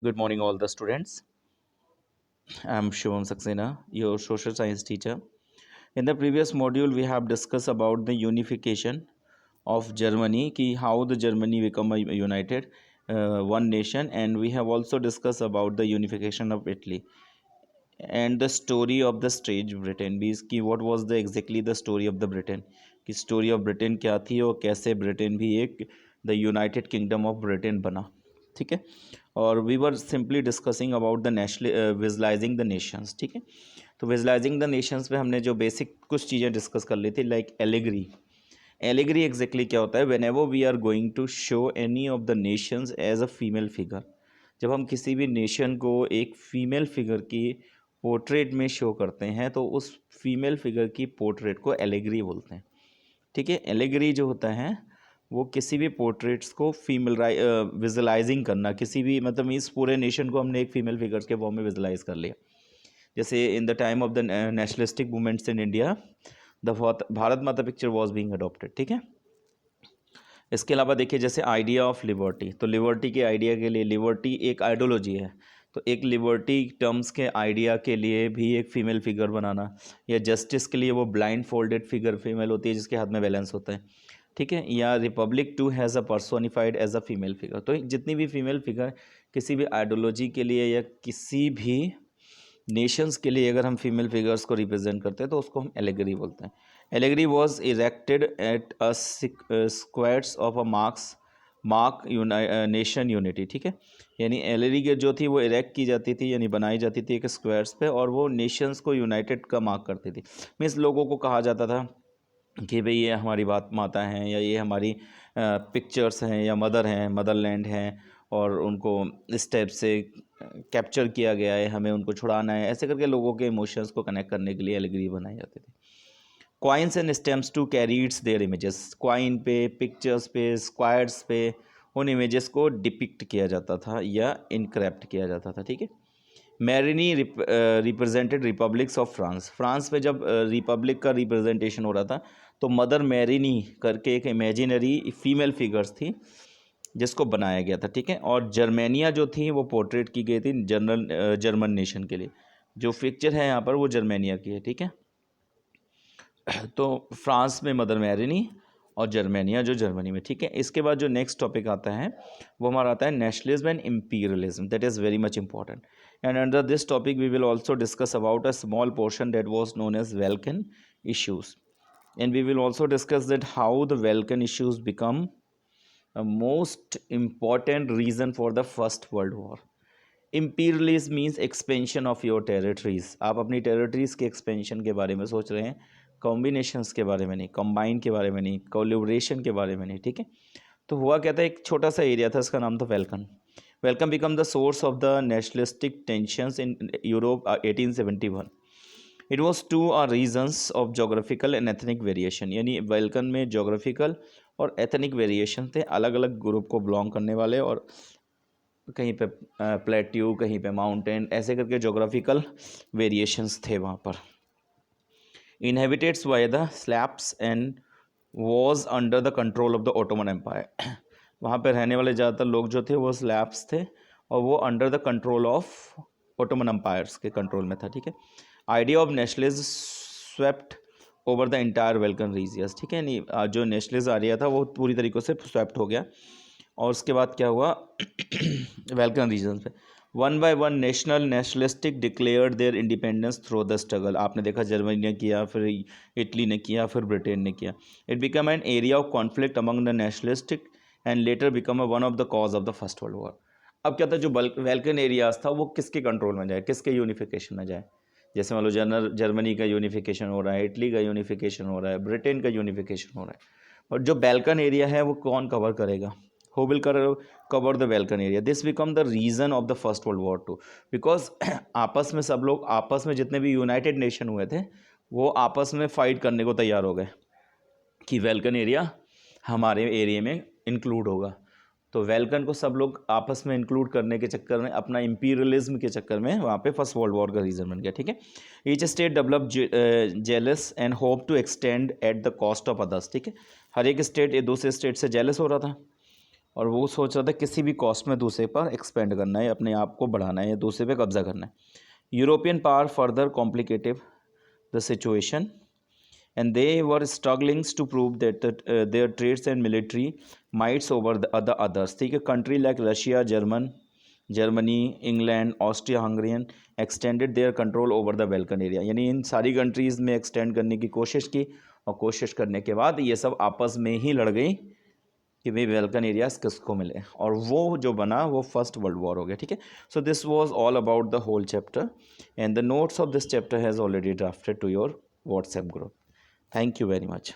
Good morning, all the students. I'm Shivam Saxena, your social science teacher. In the previous module, we have discussed about the unification of Germany, ki how the Germany become a united one nation, and we have also discussed about the unification of Italy and the story of the stage Britain. Means कि what was the exactly the story of the Britain, कि story of Britain क्या थी और कैसे Britain भी एक the United Kingdom of Britain बना. ठीक है. और we were simply discussing about the national visualising the nations. ठीक है. तो विजुलाइजिंग द नेशंस पे हमने जो बेसिक कुछ चीज़ें डिस्कस कर ली थी, लाइक एलिग्री. एलिग्री एग्जैक्टली क्या होता है? Whenever we are going to show any of the nations as a female figure. जब हम किसी भी नेशन को एक फीमेल फिगर की पोर्ट्रेट में शो करते हैं तो उस फीमेल फिगर की पोर्ट्रेट को एलिग्री बोलते हैं. ठीक है. एलिग्री जो होता है वो किसी भी पोर्ट्रेट्स को फीमेल विजुलाइजिंग करना, किसी भी मतलब इस पूरे नेशन को हमने एक फीमेल फिगर्स के फॉर्म में विजुलाइज कर लिया. जैसे in the time of the nationalistic movements in India, the Bharat माता पिक्चर वॉज बीइंग अडॉप्टेड. ठीक है. इसके अलावा देखिए जैसे आइडिया ऑफ लिबर्टी, तो लिबर्टी के आइडिया के लिए, लिबर्टी एक आइडियोलॉजी है, तो एक लिबर्टी टर्म्स के आइडिया के लिए भी एक फीमेल फिगर बनाना, या जस्टिस के लिए वो ब्लाइंड फोल्डेड फिगर फीमेल होती है जिसके हाथ में बैलेंस होता है. ठीक है. या republic too has a personified as a female figure. तो जितनी भी फीमेल फिगर किसी भी आइडियोलॉजी के लिए या किसी भी नेशंस के लिए अगर हम फीमेल फिगर्स को रिप्रेजेंट करते हैं तो उसको हम एलेगरी बोलते हैं. Allegory was erected at a squares of a mark nation unity. ठीक है. यानी एलेगरी के जो थी वो इरेक्ट की जाती थी, यानी बनाई जाती थी एक स्क्वायर्स पे, और वो नेशंस को यूनाइटेड का मार्क करती थी. मीन्स लोगों को कहा जाता था कि भाई ये हमारी बात माता हैं, या ये हमारी पिक्चर्स हैं, या मदर हैं, मदरलैंड हैं, और उनको इस टाइप से कैप्चर किया गया है, हमें उनको छुड़ाना है, ऐसे करके लोगों के इमोशंस को कनेक्ट करने के लिए एलिग्री बनाई जाती थी. Coins and stamps to carried their images. Coin पे, पिक्चर्स पे, स्क्वायर्स पे उन इमेजेस को डिपिक्ट किया जाता था या इनक्रैप्ट किया जाता था. ठीक है. Marianne represented republics of France. France में जब रिपब्लिक का रिप्रेजेंटेशन हो रहा था तो मदर मैरिनी करके एक इमेजिनरी फीमेल फिगर्स थी जिसको बनाया गया था. ठीक है. और जर्मेनिया जो थी वो पोर्ट्रेट की गई थी जर्मन नेशन के लिए. जो पिक्चर है यहाँ पर वो जर्मेनिया की है. ठीक है. तो फ्रांस में मदर मैरिनी और जर्मेनिया जो जर्मनी में. ठीक है. इसके बाद जो नेक्स्ट टॉपिक आता है वो हमारा आता है nationalism and imperialism. That is very much important. And under this topic we will also discuss about a small portion that was known as Balkan issues. And we will also discuss that how the Balkan issues become a most important reason for the first world war. Imperialism means expansion of your territories. आप अपनी territories के expansion के बारे में सोच रहे हैं, combinations के बारे में नहीं, combine के बारे में नहीं, collaboration के बारे में नहीं. ठीक है. तो हुआ क्या था, एक छोटा सा एरिया था, इसका नाम था Balkan. Balkan become the source of the nationalistic tensions in Europe 1871. It was two are reasons of geographical and ethnic variation. यानी वेल्कन में जोग्राफिकल और एथनिक वेरिएशन थे, अलग अलग ग्रुप को बिलोंग करने वाले, और कहीं पे प्लेट्यू, कहीं पे माउंटेन, ऐसे करके जोग्राफिकल वेरिएशंस थे वहाँ पर. Inhabited by the Slavs and was under the control of the Ottoman Empire. वहाँ पे रहने वाले ज़्यादातर लोग जो थे वो स्लैब्स थे, और वो under the control of Ottoman Empires के कंट्रोल में था. ठीक है. Idea of nationalism swept over the entire Balkan regions. ठीक है. नहीं, जो नेशनलिज्म आइडिया था वो पूरी तरीके से स्वेप्ट हो गया. और उसके बाद क्या हुआ वेल्कन रीजन पे one by one nationalistic declared their independence through the struggle. आपने देखा जर्मनी ने किया, फिर इटली ने किया, फिर ब्रिटेन ने किया. It become an area of conflict among the nationalistic and later become one of the cause of the first world war. अब क्या था, जो वेल्कन एरियाज था वो किसके कंट्रोल में जाए, किसके यूनिफिकेशन में जाए. जैसे मान लो जर्मनी का यूनिफिकेशन हो रहा है, इटली का यूनिफिकेशन हो रहा है, ब्रिटेन का यूनिफिकेशन हो रहा है, और जो बैल्कन एरिया है वो कौन कवर करेगा? who will cover the Balkan area. This become the reason of the first world war too, because आपस में सब लोग, आपस में जितने भी यूनाइटेड नेशन हुए थे वो आपस में फाइट करने को तैयार हो गए कि वेल्कन एरिया हमारे एरिया में इंक्लूड होगा. तो वेल्कन को सब लोग आपस में इंक्लूड करने के चक्कर में, अपना इंपीरियलिज्म के चक्कर में वहाँ पे फर्स्ट वर्ल्ड वॉर का रीज़न बन गया. ठीक है. Each state develop jealous and hope to extend at the cost of others. ठीक है. हर एक स्टेट दूसरे स्टेट से जेलस हो रहा था और वो सोच रहा था किसी भी कॉस्ट में दूसरे पर एक्सपेंड करना है, अपने आप को बढ़ाना है या दूसरे पे कब्जा करना है. European power further complicated the situation and they were struggling to prove that their trades and military mights over the others. ठीक है, country like Russia, Germany, England, Austria, Hungarian extended their control over the Balkan area. यानी इन सारी countries में extend करने की कोशिश की और कोशिश करने के बाद ये सब आपस में ही लड़ गई कि भाई वेल्कन एरियाज किसको मिले, और वो जो बना वो फर्स्ट वर्ल्ड वॉर हो गया. ठीक है, so this was all about the whole chapter and the notes of this chapter has already drafted to your WhatsApp group. Thank you very much.